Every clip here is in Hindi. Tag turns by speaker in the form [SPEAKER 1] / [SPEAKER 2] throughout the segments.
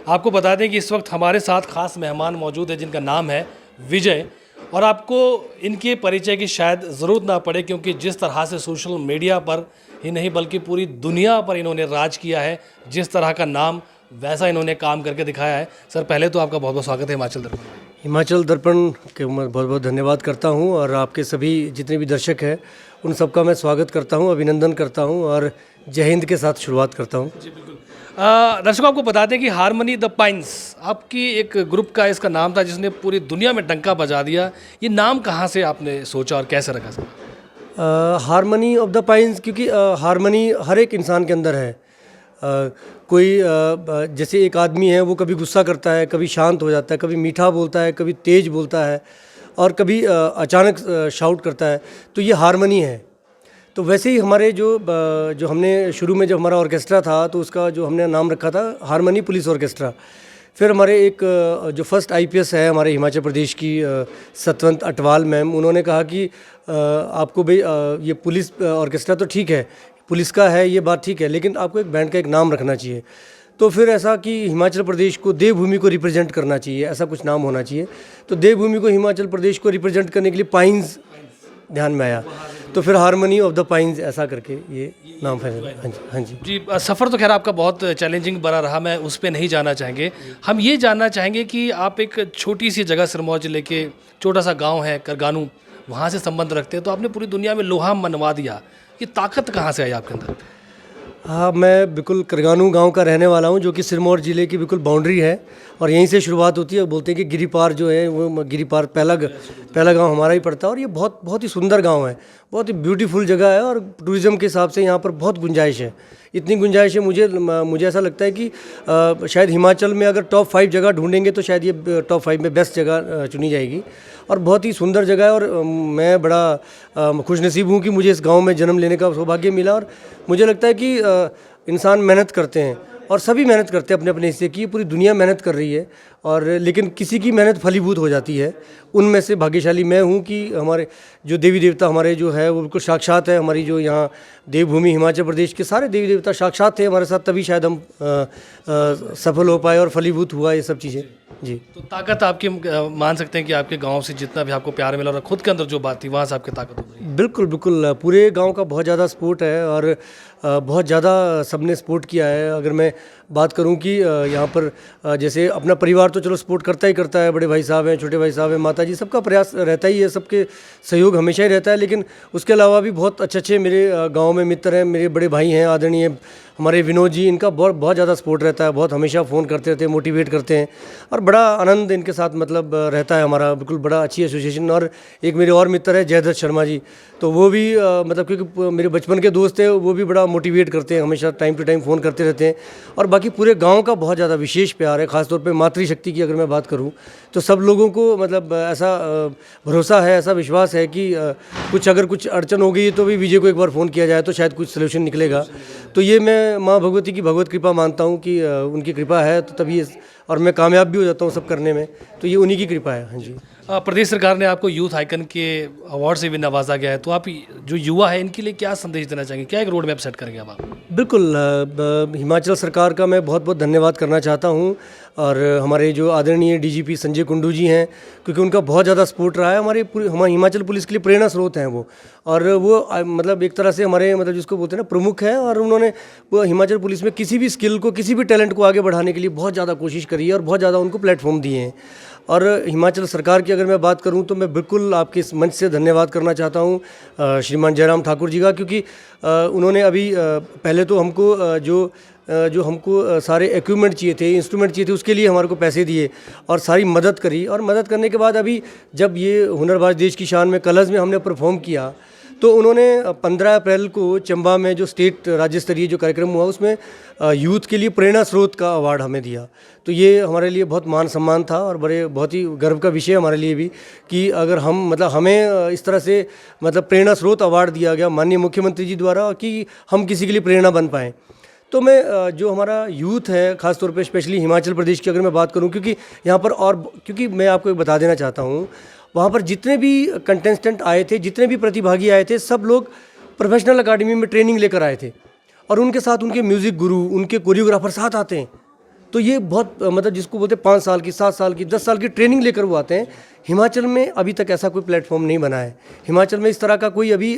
[SPEAKER 1] आपको बता दें कि इस वक्त हमारे साथ खास मेहमान मौजूद है जिनका नाम है विजय, और आपको इनके परिचय की शायद ज़रूरत ना पड़े क्योंकि जिस तरह से सोशल मीडिया पर ही नहीं बल्कि पूरी दुनिया पर इन्होंने राज किया है, जिस तरह का नाम वैसा इन्होंने काम करके दिखाया है। सर, पहले तो आपका बहुत बहुत स्वागत है हिमाचल दर्पण में।
[SPEAKER 2] हिमाचल दर्पण के मैं बहुत बहुत धन्यवाद करता हूं और आपके सभी जितने भी दर्शक हैं उन सबका मैं स्वागत करता हूं, अभिनंदन करता हूं और जय हिंद के साथ शुरुआत करता हूं।
[SPEAKER 1] जी बिल्कुल। दर्शकों, आपको बता दें कि हारमनी द पाइन्स आपकी एक ग्रुप का इसका नाम था जिसने पूरी दुनिया में डंका बजा दिया। ये नाम कहाँ से आपने सोचा और कैसे रखा sir?
[SPEAKER 2] Harmony of the pines क्योंकि हारमनी हर एक इंसान के अंदर है। कोई जैसे एक आदमी है वो कभी गुस्सा करता है, कभी शांत हो जाता है, कभी मीठा बोलता है, कभी तेज बोलता है और कभी अचानक शाउट करता है, तो ये हारमनी है। तो वैसे ही हमारे जो हमने शुरू में जब हमारा ऑर्केस्ट्रा था तो उसका जो हमने नाम रखा था हारमनी पुलिस ऑर्केस्ट्रा। फिर हमारे एक जो फर्स्ट आईपीएस है हमारे हिमाचल प्रदेश की सतवंत अटवाल मैम, उन्होंने कहा कि आपको भाई ये पुलिस ऑर्केस्ट्रा तो ठीक है, पुलिस का है ये बात ठीक है, लेकिन आपको एक बैंड का एक नाम रखना चाहिए। तो फिर ऐसा कि हिमाचल प्रदेश को देवभूमि को रिप्रेजेंट करना चाहिए, ऐसा कुछ नाम होना चाहिए। तो देवभूमि को हिमाचल प्रदेश को रिप्रेजेंट करने के लिए पाइन्स ध्यान में आया, तो फिर हारमनी ऑफ द पाइन्स ऐसा करके ये नाम फाइनल। हाँ जी, हाँ जी
[SPEAKER 1] जी। सफ़र तो खैर आपका बहुत चैलेंजिंग बना रहा, मैं उस पर नहीं जाना चाहेंगे। हम ये जानना चाहेंगे कि आप एक छोटी सी जगह सिरमौर जिले के छोटा सा गांव है करगानू, वहाँ से संबंध रखते हैं, तो आपने पूरी दुनिया में लोहा मनवा दिया। ये ताकत कहाँ से आई आपके अंदर?
[SPEAKER 2] हाँ, मैं बिल्कुल करगानू गांव का रहने वाला हूं, जो कि सिरमौर ज़िले की बिल्कुल बाउंड्री है और यहीं से शुरुआत होती है। बोलते हैं कि गिरिपार जो है वो गिरिपार पहला गांव हमारा ही पड़ता है और ये बहुत बहुत ही सुंदर गांव है, बहुत ही ब्यूटीफुल जगह है और टूरिज़्म के हिसाब से यहाँ पर बहुत गुंजाइश है। इतनी गुंजाइश है, मुझे ऐसा लगता है कि शायद हिमाचल में अगर टॉप 5 जगह ढूंढेंगे तो शायद ये टॉप 5 में बेस्ट जगह चुनी जाएगी और बहुत ही सुंदर जगह है। और मैं बड़ा खुशनसीब हूँ कि मुझे इस गांव में जन्म लेने का सौभाग्य मिला और मुझे लगता है कि इंसान मेहनत करते हैं और सभी मेहनत करते हैं अपने अपने हिस्से की, पूरी दुनिया मेहनत कर रही है और लेकिन किसी की मेहनत फलीभूत हो जाती है। उनमें से भाग्यशाली मैं हूँ कि हमारे जो देवी देवता हमारे जो है वो बिल्कुल साक्षात है। हमारी जो यहाँ देवभूमि हिमाचल प्रदेश के सारे देवी देवता साक्षात थे हमारे साथ, तभी शायद हम सफल हो पाए और फलीभूत हुआ ये सब चीज़ें। जी, तो
[SPEAKER 1] ताकत आपकी मान सकते हैं कि आपके गांव से जितना भी आपको प्यार मिला और खुद के अंदर जो बात थी वहाँ से आपकी ताकत हो रही है।
[SPEAKER 2] बिल्कुल बिल्कुल, पूरे गांव का बहुत ज़्यादा सपोर्ट है और बहुत ज़्यादा सबने सपोर्ट किया है। अगर मैं बात करूं कि यहाँ पर जैसे अपना परिवार तो चलो सपोर्ट करता ही करता है, बड़े भाई साहब हैं, छोटे भाई साहब हैं, माता जी, सबका प्रयास रहता ही है, सबके सहयोग हमेशा ही रहता है। लेकिन उसके अलावा भी बहुत अच्छे अच्छे मेरे गाँव में मित्र हैं, मेरे बड़े भाई हैं आदरणीय हमारे विनोद जी, इनका बहुत ज़्यादा सपोर्ट रहता है, बहुत हमेशा फ़ोन करते रहते हैं, मोटिवेट करते हैं और बड़ा आनंद इनके साथ मतलब रहता है हमारा, बिल्कुल बड़ा अच्छी एसोसिएशन। और एक मेरे और मित्र है जयदत्त शर्मा जी, तो वो भी मतलब क्योंकि मेरे बचपन के दोस्त हैं, वो भी बड़ा मोटिवेट करते हैं, हमेशा टाइम टू टाइम फ़ोन करते रहते हैं। और बाकी पूरे गाँव का बहुत ज़्यादा विशेष प्यार है, ख़ासतौर पर मातृशक्ति की अगर मैं बात करूँ तो सब लोगों को मतलब ऐसा भरोसा है, ऐसा विश्वास है कि अगर कुछ अड़चन हो गई तो भी विजय को एक बार फ़ोन किया जाए तो शायद कुछ सलूशन निकलेगा। तो ये मैं माँ भगवती की भगवत कृपा मानता हूँ कि उनकी कृपा है तो तभी और मैं कामयाब भी हो जाता हूँ सब करने में, तो ये उन्हीं की कृपा है। हाँ जी।
[SPEAKER 1] प्रदेश सरकार ने आपको यूथ आइकन के अवार्ड से भी नवाजा गया है, तो आप जो युवा है इनके लिए क्या संदेश देना चाहेंगे, क्या एक रोड मैप सेट करेंगे आप?
[SPEAKER 2] बिल्कुल, हिमाचल सरकार का मैं बहुत बहुत धन्यवाद करना चाहता हूँ और हमारे जो आदरणीय डीजीपी संजय कुंडू जी हैं, क्योंकि उनका बहुत ज़्यादा सपोर्ट रहा है हमारे हिमाचल पुलिस के लिए, प्रेरणा स्रोत हैं वो। और वो मतलब एक तरह से हमारे मतलब जिसको बोलते हैं ना प्रमुख है, और उन्होंने वो हिमाचल पुलिस में किसी भी स्किल को, किसी भी टैलेंट को आगे बढ़ाने के लिए बहुत ज़्यादा कोशिश करी है और बहुत ज़्यादा उनको प्लेटफॉर्म दिए हैं। और हिमाचल सरकार की अगर मैं बात करूं तो मैं बिल्कुल आपके इस मंच से धन्यवाद करना चाहता हूं श्रीमान जयराम ठाकुर जी का, क्योंकि उन्होंने अभी पहले तो हमको जो हमको सारे इक्विपमेंट चाहिए थे, इंस्ट्रूमेंट चाहिए थे, उसके लिए हमारे को पैसे दिए और सारी मदद करी। और मदद करने के बाद अभी जब ये हुनरबाज देश की शान में कलर्स में हमने परफॉर्म किया तो उन्होंने 15 अप्रैल को चंबा में जो स्टेट राज्य स्तरीय जो कार्यक्रम हुआ उसमें यूथ के लिए प्रेरणा स्रोत का अवार्ड हमें दिया। तो ये हमारे लिए बहुत मान सम्मान था और बहुत ही गर्व का विषय हमारे लिए भी कि अगर हम मतलब हमें इस तरह से मतलब प्रेरणा स्रोत अवार्ड दिया गया माननीय मुख्यमंत्री जी द्वारा कि हम किसी के लिए प्रेरणा बन पाएँ। तो मैं जो हमारा यूथ है ख़ासतौर पे स्पेशली हिमाचल प्रदेश की अगर मैं बात करूं, क्योंकि यहाँ पर और क्योंकि मैं आपको एक बता देना चाहता हूँ, वहाँ पर जितने भी कंटेस्टेंट आए थे, जितने भी प्रतिभागी आए थे, सब लोग प्रोफेशनल अकेडमी में ट्रेनिंग लेकर आए थे और उनके साथ उनके म्यूज़िक गुरु, उनके कोरियोग्राफर साथ आते हैं। तो ये बहुत मतलब जिसको बोलते हैं 5 साल की, 7 साल की, 10 साल की ट्रेनिंग लेकर वो आते हैं। हिमाचल में अभी तक ऐसा कोई प्लेटफॉर्म नहीं बना है। हिमाचल में इस तरह का कोई अभी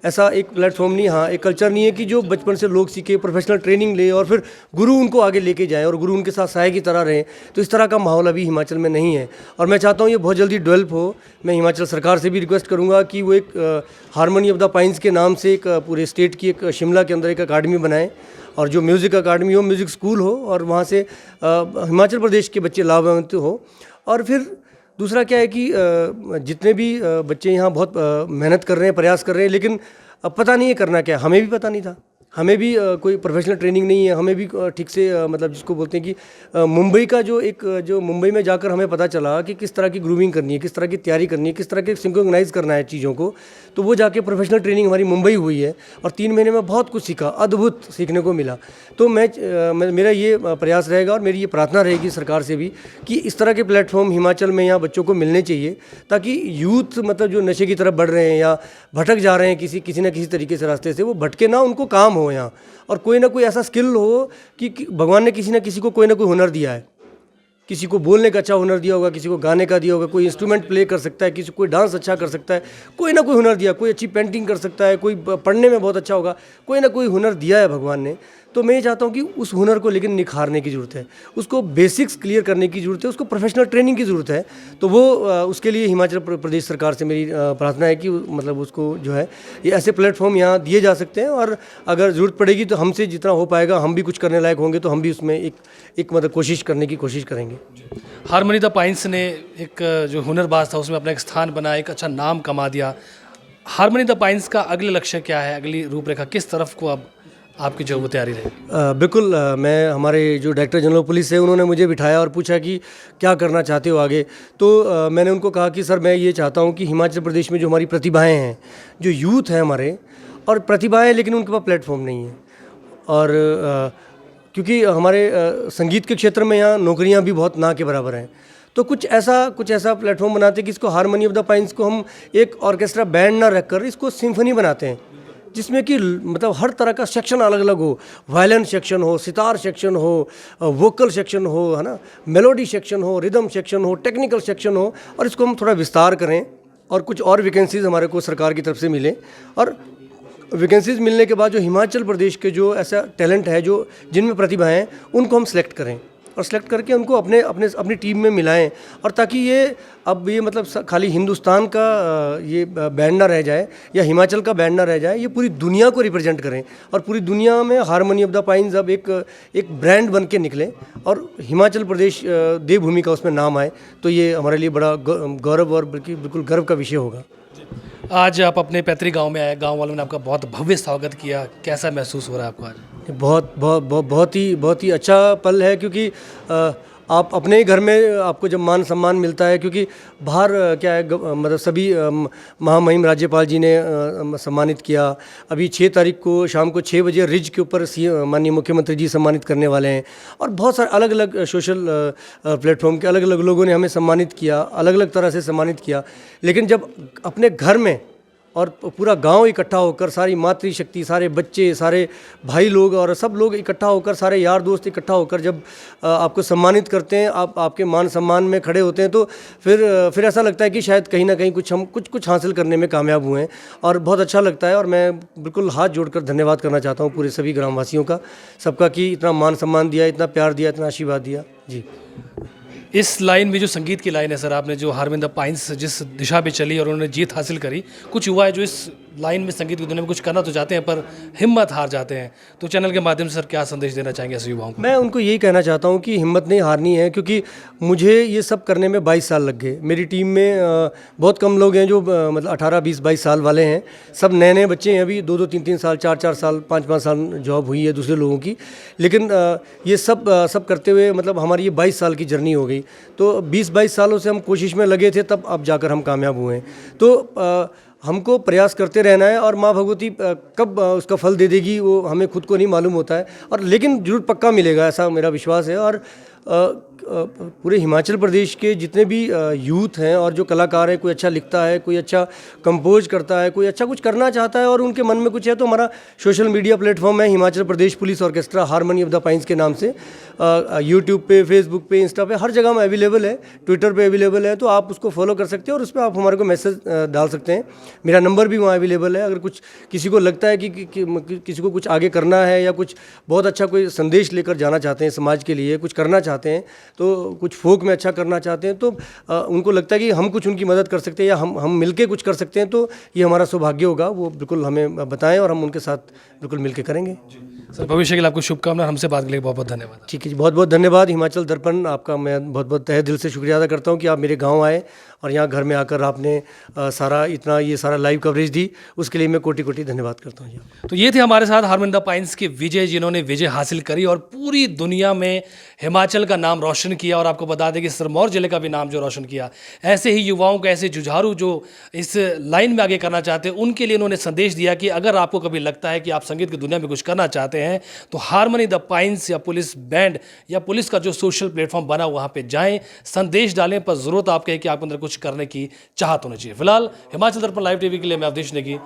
[SPEAKER 2] ऐसा एक प्लेटफॉर्म नहीं, हाँ एक कल्चर नहीं है कि जो बचपन से लोग सीखे, प्रोफेशनल ट्रेनिंग ले और फिर गुरु उनको आगे लेके जाएं और गुरु उनके साथ सहायक की तरह रहें। तो इस तरह का माहौल अभी हिमाचल में नहीं है और मैं चाहता हूँ ये बहुत जल्दी डेवलप हो। मैं हिमाचल सरकार से भी रिक्वेस्ट करूँगा कि वो एक हारमोनी ऑफ द पाइन्स के नाम से एक पूरे स्टेट की एक शिमला के अंदर एक अकाडमी बनाएं और जो म्यूज़िक अकाडमी हो, म्यूज़िक स्कूल हो और वहाँ से हिमाचल प्रदेश के बच्चे लाभान्वित हो। और फिर दूसरा क्या है कि जितने भी बच्चे यहाँ बहुत मेहनत कर रहे हैं, प्रयास कर रहे हैं, लेकिन अब पता नहीं है करना क्या है। हमें भी पता नहीं था, हमें भी कोई प्रोफेशनल ट्रेनिंग नहीं है, हमें भी ठीक से मतलब जिसको बोलते हैं कि मुंबई का जो मुंबई में जाकर हमें पता चला कि किस तरह की ग्रूमिंग करनी है, किस तरह की तैयारी करनी है, किस तरह के सिंक्रोनाइज करना है चीज़ों को। तो वो जाके प्रोफेशनल ट्रेनिंग हमारी मुंबई हुई है और 3 महीने में बहुत कुछ सीखा, अद्भुत सीखने को मिला। तो मेरा ये प्रयास रहेगा और मेरी ये प्रार्थना रहेगी सरकार से भी कि इस तरह के प्लेटफॉर्म हिमाचल में यहाँ बच्चों को मिलने चाहिए, ताकि यूथ मतलब जो नशे की तरफ बढ़ रहे हैं या भटक जा रहे हैं किसी न किसी तरीके से रास्ते से, वो भटके ना, उनको काम हो यहाँ और कोई ना कोई ऐसा स्किल हो कि भगवान ने किसी न किसी को कोई ना कोई हुनर दिया है। किसी को बोलने का अच्छा हुनर दिया होगा, किसी को गाने का दिया होगा, कोई इंस्ट्रूमेंट प्ले कर सकता है, किसी कोई डांस अच्छा कर सकता है, कोई ना कोई हुनर दिया, कोई अच्छी पेंटिंग कर सकता है, कोई पढ़ने में बहुत अच्छा होगा, कोई ना कोई हुनर दिया है भगवान ने। तो मैं ये चाहता हूँ कि उस हुनर को लेकिन निखारने की ज़रूरत है, उसको बेसिक्स क्लियर करने की ज़रूरत है, उसको प्रोफेशनल ट्रेनिंग की ज़रूरत है। तो वो उसके लिए हिमाचल प्रदेश सरकार से मेरी प्रार्थना है कि मतलब उसको जो है ये ऐसे प्लेटफॉर्म यहाँ दिए जा सकते हैं और अगर ज़रूरत पड़ेगी तो हमसे जितना हो पाएगा, हम भी कुछ करने लायक होंगे तो हम भी उसमें एक मतलब कोशिश करने की कोशिश करेंगे।
[SPEAKER 1] हारमोनी द पाइन्स ने एक जो हुनरबाज था उसमें अपना एक स्थान बनाया, एक अच्छा नाम कमा दिया। हारमोनी द पाइन्स का अगले लक्ष्य क्या है, अगली रूपरेखा किस तरफ को अब आपकी जो वो तैयारी रही?
[SPEAKER 2] बिल्कुल, मैं हमारे जो डायरेक्टर जनरल पुलिस है उन्होंने मुझे बिठाया और पूछा कि क्या करना चाहते हो आगे। तो मैंने उनको कहा कि सर मैं ये चाहता हूँ कि हिमाचल प्रदेश में जो हमारी प्रतिभाएं हैं, जो यूथ है हमारे और प्रतिभाएं, लेकिन उनके पास प्लेटफॉर्म नहीं है। और क्योंकि हमारे संगीत के क्षेत्र में यहाँ नौकरियाँ भी बहुत ना के बराबर हैं, तो कुछ ऐसा प्लेटफॉर्म बनाते हैं कि इसको हारमोनी ऑफ द पाइन्स को हम एक ऑर्केस्ट्रा बैंड ना रखकर इसको सिम्फनी बनाते हैं, जिसमें कि मतलब हर तरह का सेक्शन अलग अलग हो, वायलिन सेक्शन हो, सितार सेक्शन हो, वोकल सेक्शन हो, है ना, मेलोडी सेक्शन हो, रिदम सेक्शन हो, टेक्निकल सेक्शन हो, और इसको हम थोड़ा विस्तार करें और कुछ और वैकेंसीज़ हमारे को सरकार की तरफ से मिले। और वैकेंसीज़ मिलने के बाद जो हिमाचल प्रदेश के जो ऐसा टैलेंट है, जो जिनमें प्रतिभा हैं, उनको हम सेलेक्ट करें और सेलेक्ट करके उनको अपनी टीम में मिलाएं, और ताकि ये अब ये मतलब खाली हिंदुस्तान का ये बैंड ना रह जाए या हिमाचल का बैंड ना रह जाए, ये पूरी दुनिया को रिप्रेजेंट करें और पूरी दुनिया में हारमोनी ऑफ द पाइन्स अब एक ब्रांड बन के निकले और हिमाचल प्रदेश देवभूमि का उसमें नाम आए। तो ये हमारे लिए बड़ा गौरव और बल्कि बिल्कुल गर्व का विषय होगा।
[SPEAKER 1] आज आप अपने पैतृक गांव में आए, गांव वालों ने आपका बहुत भव्य स्वागत किया, कैसा महसूस हो रहा है आपको आज?
[SPEAKER 2] बहुत ही अच्छा पल है, क्योंकि आप अपने ही घर में आपको जब मान सम्मान मिलता है, क्योंकि बाहर क्या है मतलब सभी महामहिम राज्यपाल जी ने सम्मानित किया। अभी 6 तारीख को शाम को 6 बजे रिज के ऊपर माननीय मुख्यमंत्री जी सम्मानित करने वाले हैं और बहुत सारे अलग अलग सोशल प्लेटफॉर्म के अलग अलग लोगों ने हमें सम्मानित किया, अलग अलग तरह से सम्मानित किया। लेकिन जब अपने घर में और पूरा गांव इकट्ठा होकर, सारी मातृशक्ति, सारे बच्चे, सारे भाई लोग और सब लोग इकट्ठा होकर, सारे यार दोस्त इकट्ठा होकर जब आपको सम्मानित करते हैं, आप आपके मान सम्मान में खड़े होते हैं, तो फिर ऐसा लगता है कि शायद कहीं ना कहीं हम कुछ हासिल करने में कामयाब हुए हैं और बहुत अच्छा लगता है। और मैं बिल्कुल हाथ जोड़कर धन्यवाद करना चाहता हूँ पूरे सभी ग्रामवासियों का, सबका, कि इतना मान सम्मान दिया, इतना प्यार दिया, इतना आशीर्वाद दिया। जी,
[SPEAKER 1] इस लाइन में जो संगीत की लाइन है सर, आपने जो हारमोनी द पाइन्स जिस दिशा पे चली और उन्होंने जीत हासिल करी, कुछ युवा है जो इस लाइन में संगीत की दुनिया में कुछ करना तो चाहते हैं पर हिम्मत हार जाते हैं, तो चैनल के माध्यम से सर क्या संदेश देना चाहेंगे ऐसे युवाओं को?
[SPEAKER 2] मैं उनको यही कहना चाहता हूँ कि हिम्मत नहीं हारनी है, क्योंकि मुझे ये सब करने में 22 साल लग गए। मेरी टीम में बहुत कम लोग हैं जो मतलब 18, 20, 22 साल वाले हैं, सब नए नए बच्चे हैं, अभी 2-2, 3-3 साल, 4-4 साल, 5-5 साल जॉब हुई है दूसरे लोगों की। लेकिन ये सब करते हुए मतलब हमारी ये 22 साल की जर्नी हो गई। तो 20-22 सालों से हम कोशिश में लगे थे, तब अब जाकर हम कामयाब हुए हैं। तो हमको प्रयास करते रहना है और माँ भगवती कब उसका फल दे देगी वो हमें खुद को नहीं मालूम होता है, और लेकिन जरूर पक्का मिलेगा, ऐसा मेरा विश्वास है। और पूरे हिमाचल प्रदेश के जितने भी यूथ हैं और जो कलाकार है, कोई अच्छा लिखता है, कोई अच्छा कंपोज करता है, कोई अच्छा कुछ करना चाहता है और उनके मन में कुछ है, तो हमारा सोशल मीडिया प्लेटफॉर्म है Himachal Pradesh police orchestra harmony of the pines के नाम से। यूट्यूब पे, फेसबुक पे, इंस्टा पे, हर जगह में अवेलेबल है, ट्विटर पे अवेलेबल है, तो आप उसको फॉलो कर सकते हैं और उस पर आप हमारे को मैसेज डाल सकते हैं। मेरा नंबर भी वहाँ अवेलेबल है। अगर कुछ किसी को लगता है कि किसी को कुछ आगे करना है या कुछ बहुत अच्छा कोई संदेश लेकर जाना चाहते हैं समाज के लिए, कुछ करना चाहते हैं, तो कुछ फोक में अच्छा करना चाहते हैं, तो उनको लगता है कि हम कुछ उनकी मदद कर सकते हैं या हम मिलके कुछ कर सकते हैं, तो ये हमारा सौभाग्य होगा। वो बिल्कुल हमें बताएं और हम उनके साथ बिल्कुल मिलके करेंगे।
[SPEAKER 1] सर, भविष्य के लिए आपको शुभकामनाएं। हमसे बात के लिए बहुत बहुत धन्यवाद।
[SPEAKER 2] ठीक है जी, बहुत बहुत धन्यवाद। हिमाचल दर्पण आपका मैं बहुत बहुत तहे दिल से शुक्रिया अदा करता हूँ कि आप मेरे गाँव आए और यहाँ घर में आकर आपने ये सारा लाइव कवरेज दी, उसके लिए मैं कोटि कोटि धन्यवाद करता हूँ जी।
[SPEAKER 1] तो ये थे हमारे साथ हारमोनी ऑफ द पाइंस के विजय, जिन्होंने विजय हासिल करी और पूरी दुनिया में हिमाचल का नाम रोशन किया। और आपको बता दें कि सिरमौर जिले का भी नाम जो रोशन किया। ऐसे ही युवाओं को, ऐसे जुझारू जो इस लाइन में आगे करना चाहते हैं, उनके लिए उन्होंने संदेश दिया कि अगर आपको कभी लगता है कि आप संगीत की दुनिया में कुछ करना चाहते हैं, तो हारमोनी द पाइंस या पुलिस बैंड या पुलिस का जो सोशल प्लेटफॉर्म बना, वहाँ पे जाएं, संदेश डालें, पर ज़रूरत आपके है कि आपके अंदर कुछ करने की चाहत होनी चाहिए। फिलहाल हिमाचल दर्पण लाइव टीवी के लिए मैं अवधेश नेगी।